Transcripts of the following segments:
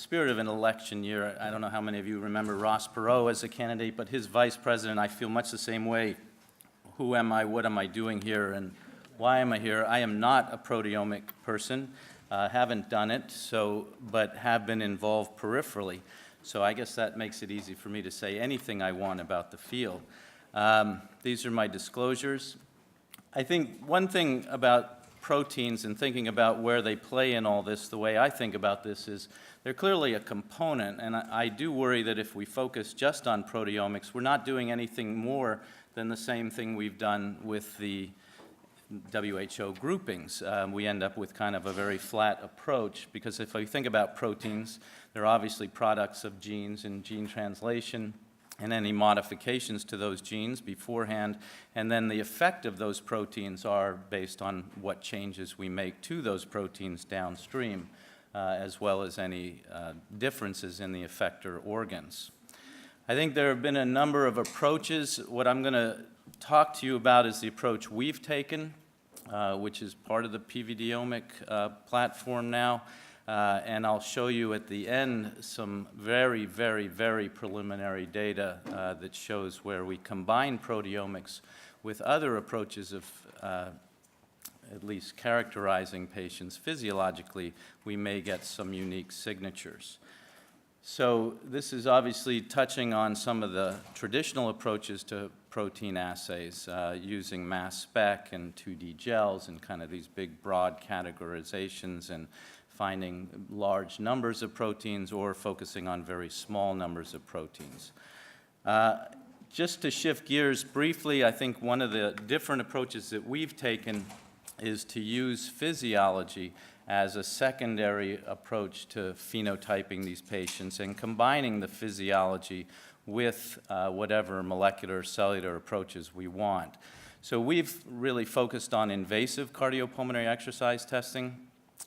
spirit of an election year, I don't know how many of you remember Ross Perot as a candidate, but his vice president, I feel much the same way. Who am I? What am I doing here? And why am I here? I am not a proteomic person, haven't done it, but have been involved peripherally. So I guess that makes it easy for me to say anything I want about the field. These are my disclosures. I think one thing about proteins and thinking about where they play in all this, the way I think about this is they're clearly a component, and I do worry that if we focus just on proteomics, we're not doing anything more than the same thing we've done with the WHO groupings. We end up with kind of a very flat approach, because if we think about proteins, they're obviously products of genes and gene translation and any modifications to those genes beforehand, and then the effect of those proteins are based on what changes we make to those proteins downstream, as well as any differences in the effector organs. I think there have been a number of approaches. What I'm going to talk to you about is the approach we've taken, which is part of the PVDomic platform now. And I'll show you at the end some very, very, very preliminary data that shows where we combine proteomics with other approaches of at least characterizing patients physiologically. We may get some unique signatures. So this is obviously touching on some of the traditional approaches to protein assays, using mass spec and 2D gels and kind of these big broad categorizations and finding large numbers of proteins or focusing on very small numbers of proteins. Just to shift gears briefly, I think one of the different approaches that we've taken is to use physiology as a secondary approach to phenotyping these patients and combining the physiology with whatever molecular cellular approaches we want. So we've really focused on invasive cardiopulmonary exercise testing.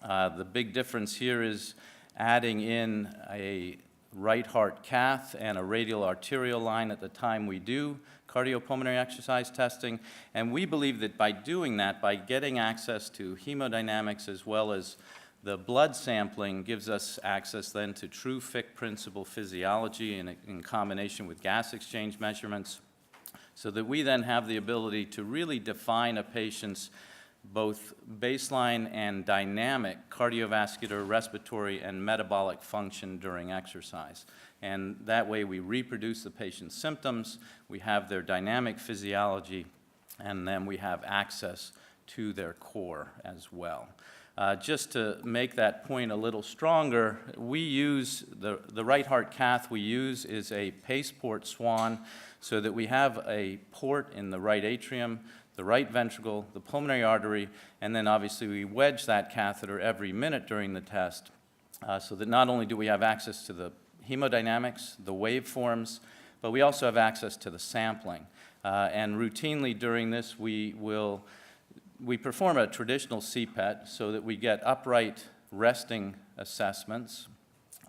The big difference here is adding in a right heart cath and a radial arterial line at the time we do cardiopulmonary exercise testing. And we believe that by doing that, by getting access to hemodynamics as well as the blood sampling, gives us access then to true Fick principle physiology in combination with gas exchange measurements, so that we then have the ability to really define a patient's both baseline and dynamic cardiovascular, respiratory, and metabolic function during exercise. And that way we reproduce the patient's symptoms, we have their dynamic physiology, and then we have access to their core as well. Just to make that point a little stronger, we use the right heart cath we use is a paceport swan, so that we have a port in the right atrium, the right ventricle, the pulmonary artery, and then obviously we wedge that catheter every minute during the test, so that not only do we have access to the hemodynamics, the waveforms, but we also have access to the sampling. And routinely during this, we perform a traditional CPET so that we get upright resting assessments.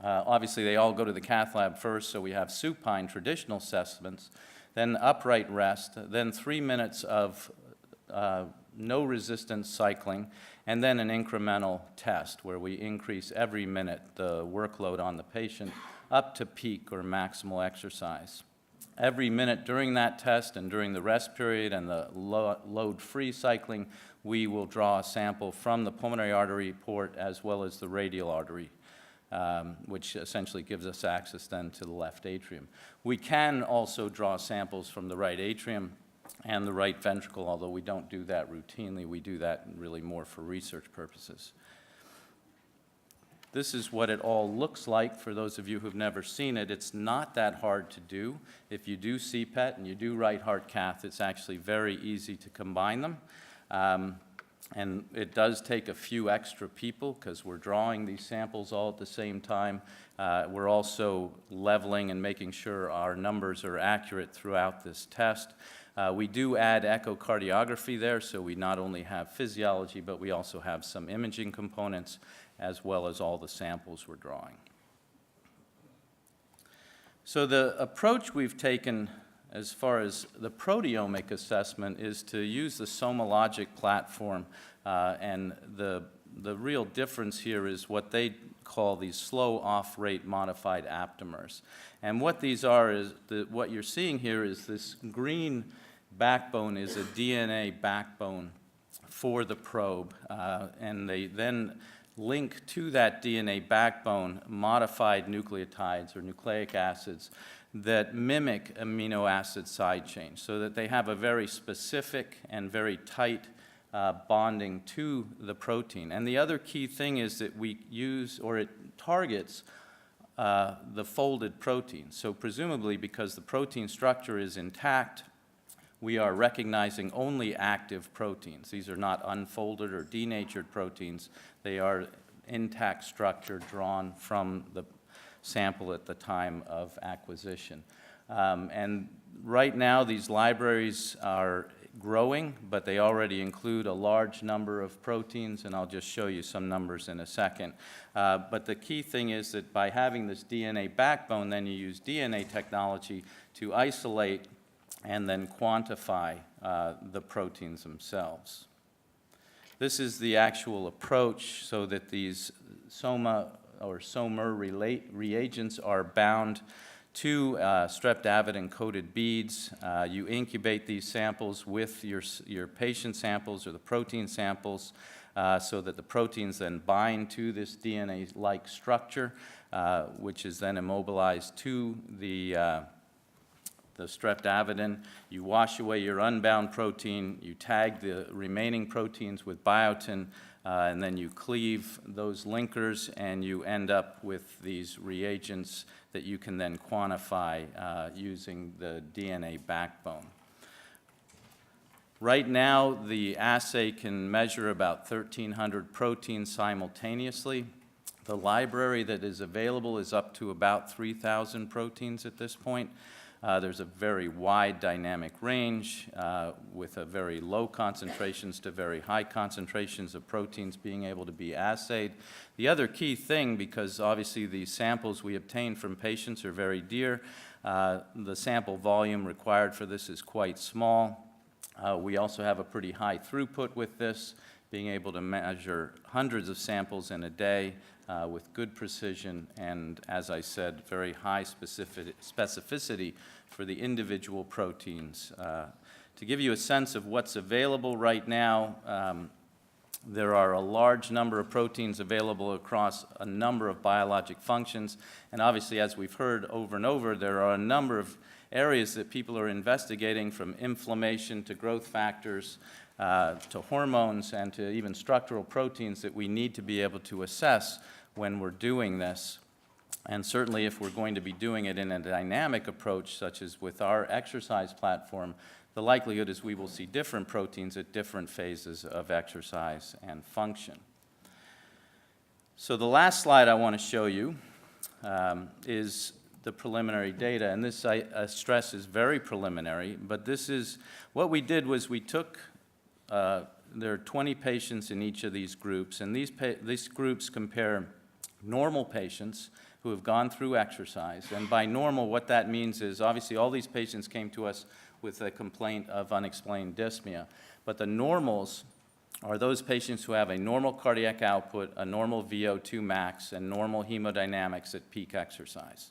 Obviously, they all go to the cath lab first, so we have supine traditional assessments, then upright rest, then 3 minutes of no resistance cycling, and then an incremental test where we increase every minute the workload on the patient up to peak or maximal exercise. Every minute during that test and during the rest period and the load-free cycling, we will draw a sample from the pulmonary artery port as well as the radial artery, which essentially gives us access then to the left atrium. We can also draw samples from the right atrium and the right ventricle, although we don't do that routinely. We do that really more for research purposes. This is what it all looks like for those of you who've never seen it. It's not that hard to do. If you do CPET and you do right heart cath, it's actually very easy to combine them. And it does take a few extra people because we're drawing these samples all at the same time. We're also leveling and making sure our numbers are accurate throughout this test. We do add echocardiography there, so we not only have physiology, but we also have some imaging components as well as all the samples we're drawing. So the approach we've taken as far as the proteomic assessment is to use the SomaLogic platform, and the real difference here is what they call these slow off-rate modified aptamers. And what these are is, what you're seeing here is this green backbone is a DNA backbone for the probe, and they then link to that DNA backbone modified nucleotides or nucleic acids that mimic amino acid side chains, so that they have a very specific and very tight bonding to the protein. And the other key thing is that we use, or it targets, the folded protein. So presumably, because the protein structure is intact, we are recognizing only active proteins. These are not unfolded or denatured proteins. They are intact structure drawn from the sample at the time of acquisition. And right now, these libraries are growing, but they already include a large number of proteins, and I'll just show you some numbers in a second. But the key thing is that by having this DNA backbone, then you use DNA technology to isolate and then quantify the proteins themselves. This is the actual approach, so that these soma or somer reagents are bound to streptavidin-coated beads. You incubate these samples with your patient samples or the protein samples, so that the proteins then bind to this DNA-like structure, which is then immobilized to the streptavidin. You wash away your unbound protein, you tag the remaining proteins with biotin, and then you cleave those linkers, and you end up with these reagents that you can then quantify using the DNA backbone. Right now, the assay can measure about 1,300 proteins simultaneously. The library that is available is up to about 3,000 proteins at this point. There's a very wide dynamic range with a very low concentrations to very high concentrations of proteins being able to be assayed. The other key thing, because obviously the samples we obtain from patients are very dear, the sample volume required for this is quite small. We also have a pretty high throughput with this, being able to measure hundreds of samples in a day with good precision and, as I said, very high specificity for the individual proteins. To give you a sense of what's available right now, there are a large number of proteins available across a number of biologic functions, and obviously, as we've heard over and over, there are a number of areas that people are investigating, from inflammation to growth factors, to hormones, and to even structural proteins that we need to be able to assess when we're doing this. And certainly if we're going to be doing it in a dynamic approach, such as with our exercise platform, the likelihood is we will see different proteins at different phases of exercise and function. So the last slide I want to show you is the preliminary data. And this, I stress, is very preliminary, but this is, what we did was we took, there are 20 patients in each of these groups, and these groups compare normal patients who have gone through exercise. And by normal, what that means is, obviously, all these patients came to us with a complaint of unexplained dyspnea. But the normals are those patients who have a normal cardiac output, a normal VO2 max, and normal hemodynamics at peak exercise.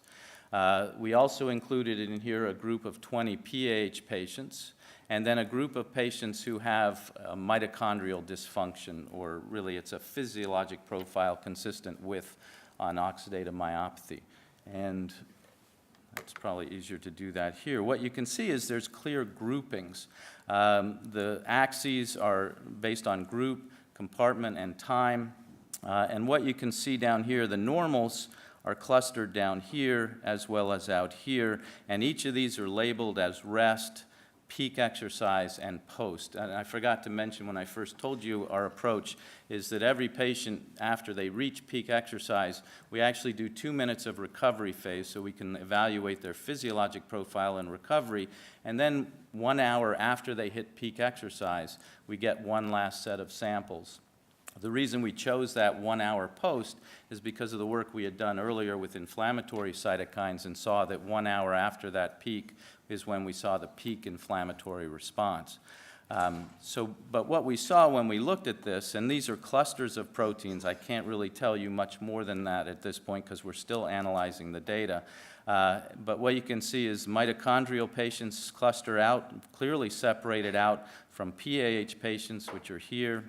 We also included in here a group of 20 PAH patients, and then a group of patients who have mitochondrial dysfunction, or really it's a physiologic profile consistent with oxidative myopathy. And it's probably easier to do that here. What you can see is there's clear groupings. The axes are based on group, compartment, and time. And what you can see down here, the normals are clustered down here as well as out here. And each of these are labeled as rest, peak exercise, and post. And I forgot to mention when I first told you our approach is that every patient, after they reach peak exercise, we actually do 2 minutes of recovery phase so we can evaluate their physiologic profile and recovery. And then 1 hour after they hit peak exercise, we get one last set of samples. The reason we chose that 1 hour post is because of the work we had done earlier with inflammatory cytokines and saw that 1 hour after that peak is when we saw the peak inflammatory response. But what we saw when we looked at this, and these are clusters of proteins, I can't really tell you much more than that at this point because we're still analyzing the data. But what you can see is mitochondrial patients cluster out, clearly separated out from PAH patients, which are here,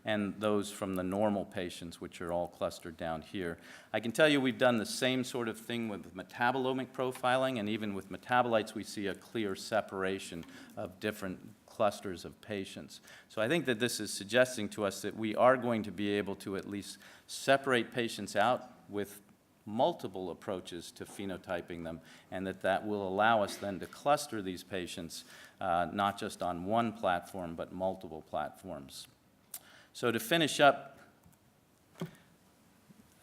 and those from the normal patients, which are all clustered down here. I can tell you we've done the same sort of thing with metabolomic profiling, and even with metabolites we see a clear separation of different clusters of patients. So I think that this is suggesting to us that we are going to be able to at least separate patients out with multiple approaches to phenotyping them, and that will allow us then to cluster these patients not just on one platform, but multiple platforms. So to finish up,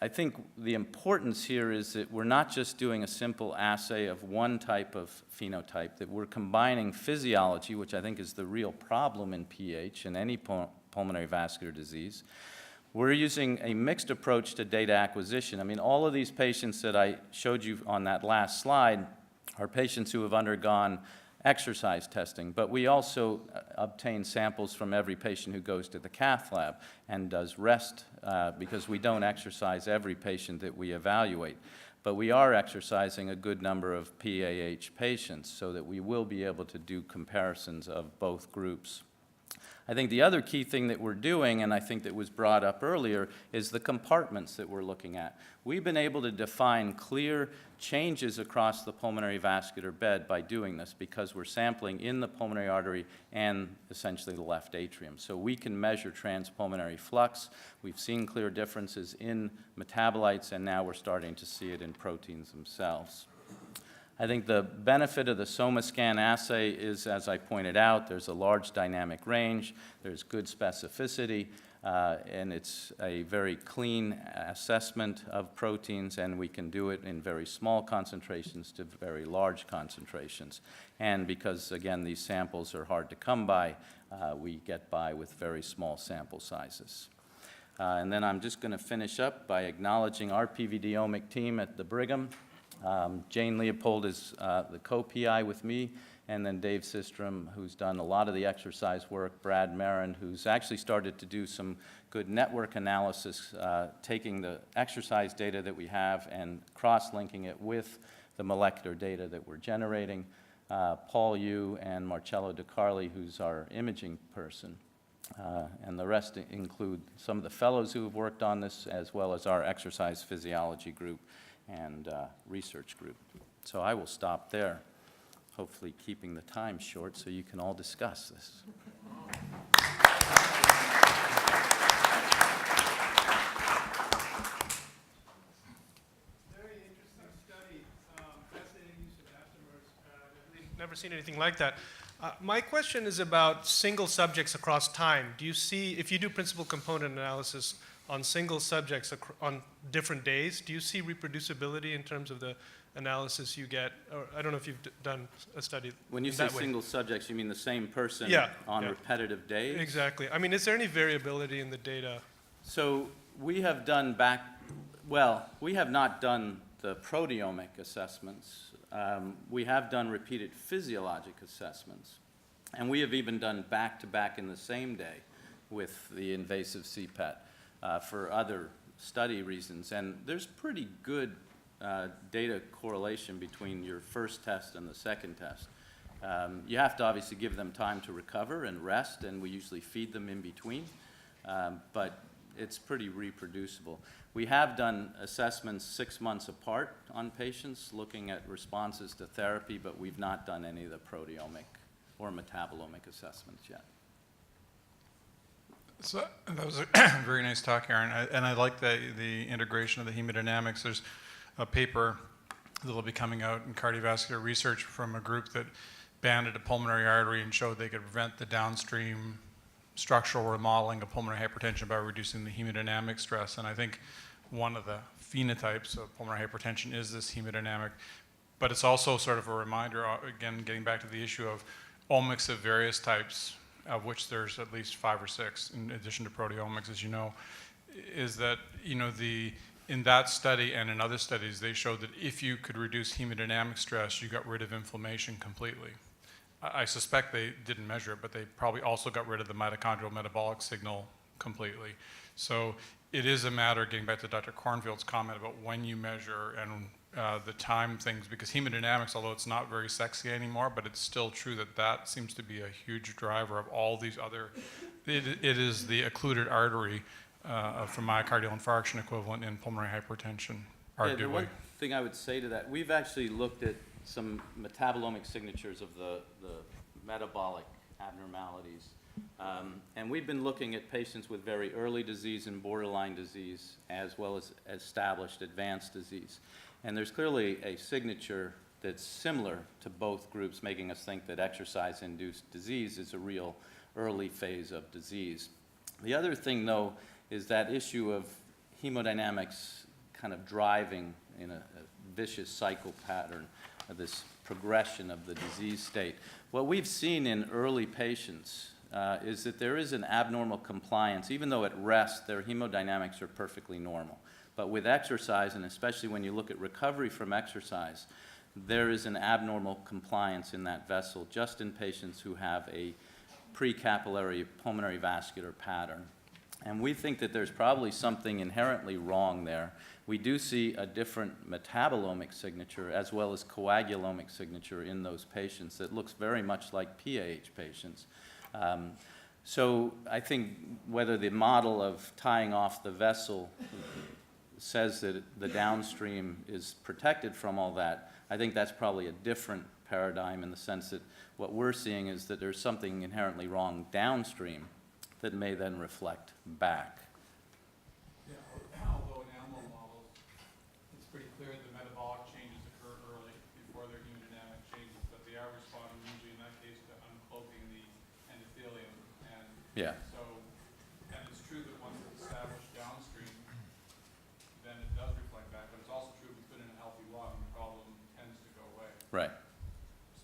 I think the importance here is that we're not just doing a simple assay of one type of phenotype, that we're combining physiology, which I think is the real problem in PH and any pulmonary vascular disease. We're using a mixed approach to data acquisition. I mean, all of these patients that I showed you on that last slide are patients who have undergone exercise testing, but we also obtain samples from every patient who goes to the cath lab and does rest because we don't exercise every patient that we evaluate. But we are exercising a good number of PAH patients so that we will be able to do comparisons of both groups. I think the other key thing that we're doing, and I think that was brought up earlier, is the compartments that we're looking at. We've been able to define clear changes across the pulmonary vascular bed by doing this because we're sampling in the pulmonary artery and essentially the left atrium. So we can measure transpulmonary flux. We've seen clear differences in metabolites, and now we're starting to see it in proteins themselves. I think the benefit of the SomaScan assay is, as I pointed out, there's a large dynamic range, there's good specificity, and it's a very clean assessment of proteins, and we can do it in very small concentrations to very large concentrations. And because, again, these samples are hard to come by, we get by with very small sample sizes. And then I'm just going to finish up by acknowledging our PVDomic team at the Brigham. Jane Leopold is the co-PI with me, and then Dave Systrom, who's done a lot of the exercise work, Brad Marin, who's actually started to do some good network analysis, taking the exercise data that we have and cross-linking it with the molecular data that we're generating, Paul Yu and Marcello DiCarli, who's our imaging person. And the rest include some of the fellows who have worked on this, as well as our exercise physiology group and research group. So I will stop there, hopefully keeping the time short so you can all discuss this. Very interesting study, fascinating use of aptamers. We've never seen anything like that. My question is about single subjects across time. Do you see, if you do principal component analysis on single subjects on different days, do you see reproducibility in terms of the analysis you get? Or I don't know if you've done a study. When you say single subjects, you mean the same person on repetitive days? Exactly. I mean, is there any variability in the data? So we have done we have not done the proteomic assessments. We have done repeated physiologic assessments. And we have even done back-to-back in the same day with the invasive CPET. For other study reasons, and there's pretty good data correlation between your first test and the second test. You have to obviously give them time to recover and rest, and we usually feed them in between, but it's pretty reproducible. We have done assessments 6 months apart on patients looking at responses to therapy, but we've not done any of the proteomic or metabolomic assessments yet. So that was a very nice talk, Aaron, and I like the integration of the hemodynamics. There's a paper that will be coming out in cardiovascular research from a group that banded a pulmonary artery and showed they could prevent the downstream structural remodeling of pulmonary hypertension by reducing the hemodynamic stress. And I think one of the phenotypes of pulmonary hypertension is this hemodynamic, but it's also sort of a reminder, again, getting back to the issue of omics of various types, of which there's at least 5 or 6 in addition to proteomics, as you know, is that, in that study and in other studies, they showed that if you could reduce hemodynamic stress, you got rid of inflammation completely. I suspect they didn't measure it, but they probably also got rid of the mitochondrial metabolic signal completely. So it is a matter, getting back to Dr. Cornfield's comment about when you measure and the time things, because hemodynamics, although it's not very sexy anymore, but it's still true that that seems to be a huge driver of all these other, it is the occluded artery for myocardial infarction equivalent in pulmonary hypertension, Yeah, arguably. the one thing I would say to that, we've actually looked at some metabolomic signatures of the metabolic abnormalities. And we've been looking at patients with very early disease and borderline disease, as well as established advanced disease. And there's clearly a signature that's similar to both groups, making us think that exercise-induced disease is a real early phase of disease. The other thing, though, is that issue of hemodynamics kind of driving in a vicious cycle pattern of this progression of the disease state. What we've seen in early patients is that there is an abnormal compliance. Even though at rest their hemodynamics are perfectly normal. But with exercise, and especially when you look at recovery from exercise, there is an abnormal compliance in that vessel just in patients who have a pre-capillary pulmonary vascular pattern. And we think that there's probably something inherently wrong there. We do see a different metabolomic signature as well as coagulomic signature in those patients that looks very much like PAH patients. So I think whether the model of tying off the vessel says that the downstream is protected from all that, I think that's probably a different paradigm in the sense that what we're seeing is that there's something inherently wrong downstream that may then reflect back. Yeah, although in animal models, it's pretty clear the metabolic changes occur early before their hemodynamic changes, but they are responding usually in that case to uncloaking the endothelium. And Yeah. so, and it's true that once it's established downstream, then it does reflect back, but it's also true if we put in a healthy lung, the problem tends to go away. Right.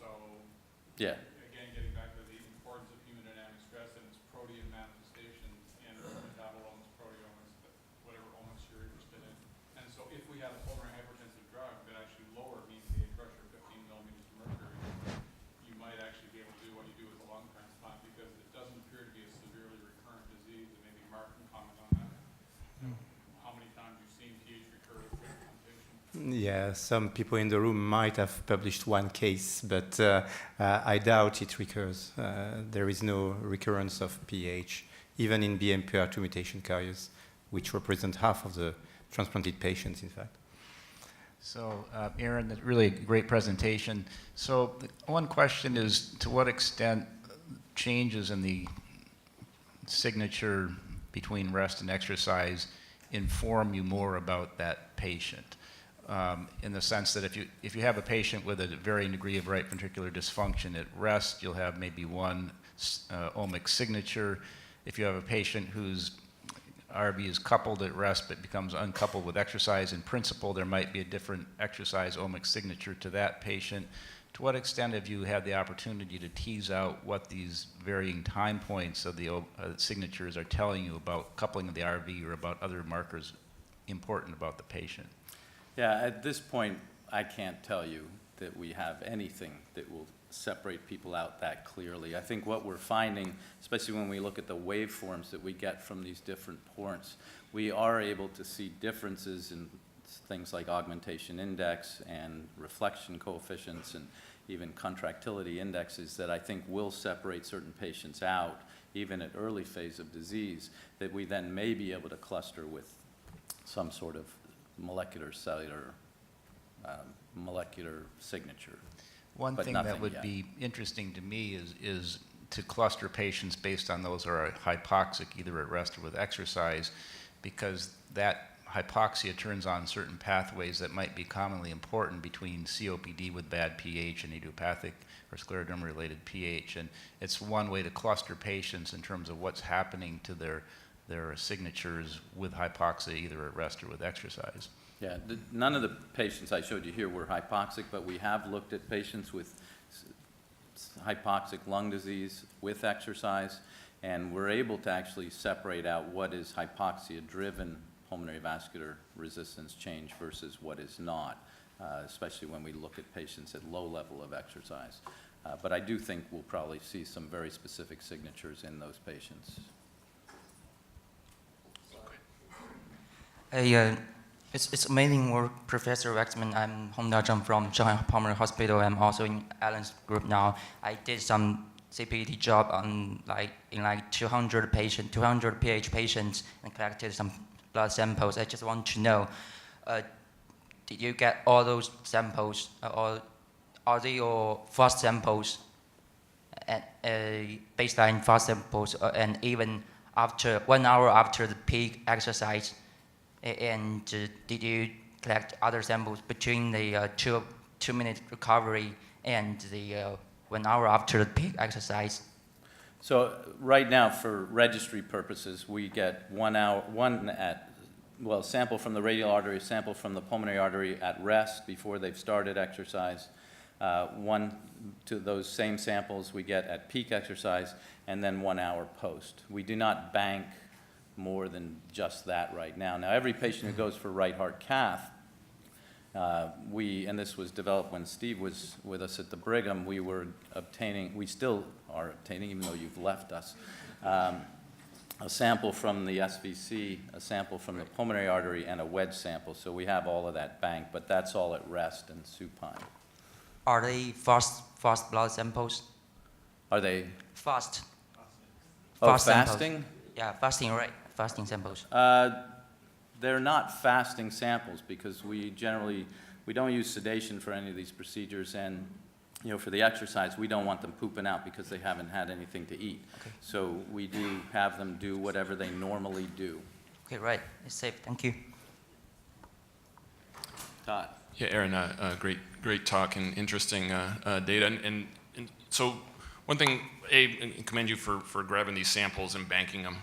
So, Yeah. again, getting back to the importance of hemodynamic stress and its protein manifestations in metabolomics, proteomics, whatever omics you're interested in. And so if we had a pulmonary hypertensive drug that actually lowered mean pH pressure 15 millimeters of mercury, you might actually be able to do what you do with a lung transplant because it doesn't appear to be a severely recurrent disease. And maybe Mark can comment on that. How many times you've seen pH recur with transplantation? Yeah, some people in the room might have published one case, but I doubt it recurs. There is no recurrence of pH, even in BMPR2 mutation carriers, which represent half of the transplanted patients, in fact. So, Aaron, that's really a great presentation. So, one question is, to what extent changes in the signature between rest and exercise inform you more about that patient? In the sense that if you have a patient with a varying degree of right ventricular dysfunction at rest, you'll have maybe one omic signature. If you have a patient whose RV is coupled at rest but becomes uncoupled with exercise, in principle, there might be a different exercise omic signature to that patient. To what extent have you had the opportunity to tease out what these varying time points of the signatures are telling you about coupling of the RV or about other markers important about the patient? Yeah, at this point, I can't tell you that we have anything that will separate people out that clearly. I think what we're finding, especially when we look at the waveforms that we get from these different ports, we are able to see differences in things like augmentation index and reflection coefficients and even contractility indexes that I think will separate certain patients out, even at early phase of disease, that we then may be able to cluster with some sort of molecular cellular molecular signature. One But thing nothing that would yet. be interesting to me is to cluster patients based on those who are hypoxic, either at rest or with exercise, because that hypoxia turns on certain pathways that might be commonly important between COPD with bad pH and idiopathic or scleroderma-related pH. And it's one way to cluster patients in terms of what's happening to their signatures with hypoxia, either at rest or with exercise. Yeah, none of the patients I showed you here were hypoxic, but we have looked at patients with hypoxic lung disease with exercise, and we're able to actually separate out what is hypoxia-driven pulmonary vascular resistance change versus what is not, especially when we look at patients at low level of exercise. But I do think we'll probably see some very specific signatures in those patients. It's amazing work, Professor Waxman. I'm Hong Da-jung from Shanghai Pulmonary Hospital. I'm also in Alan's group now. I did some CPT job on in 200 PH patients and collected some blood samples. I just want to know, did you get all those samples, or are they your fast samples, baseline fast samples, and even after 1 hour after the peak exercise? And did you collect other samples between the 2-minute recovery and the 1 hour after the peak exercise? So right now, for registry purposes, we get sample from the radial artery, sample from the pulmonary artery at rest before they've started exercise. To those same samples we get at peak exercise, and then 1 hour post. We do not bank more than just that right now. Now, every patient who goes for right heart cath, and this was developed when Steve was with us at the Brigham, we still are obtaining, even though you've left us, a sample from the SVC, a sample from the pulmonary artery, and a wedge sample. So we have all of that banked, but that's all at rest and supine. Are they fast blood samples? Are they? Fast. Oh, Fast samples. fasting? Yeah, fasting, right? Fasting samples. They're not fasting samples because we don't use sedation for any of these procedures, and for the exercise, we don't want them pooping out because they haven't had anything to eat. Okay. So we do have them do whatever they normally do. Okay, right. It's safe. Thank you. Todd? Yeah, Aaron, great talk and interesting data. And so one thing, I commend you for grabbing these samples and banking them.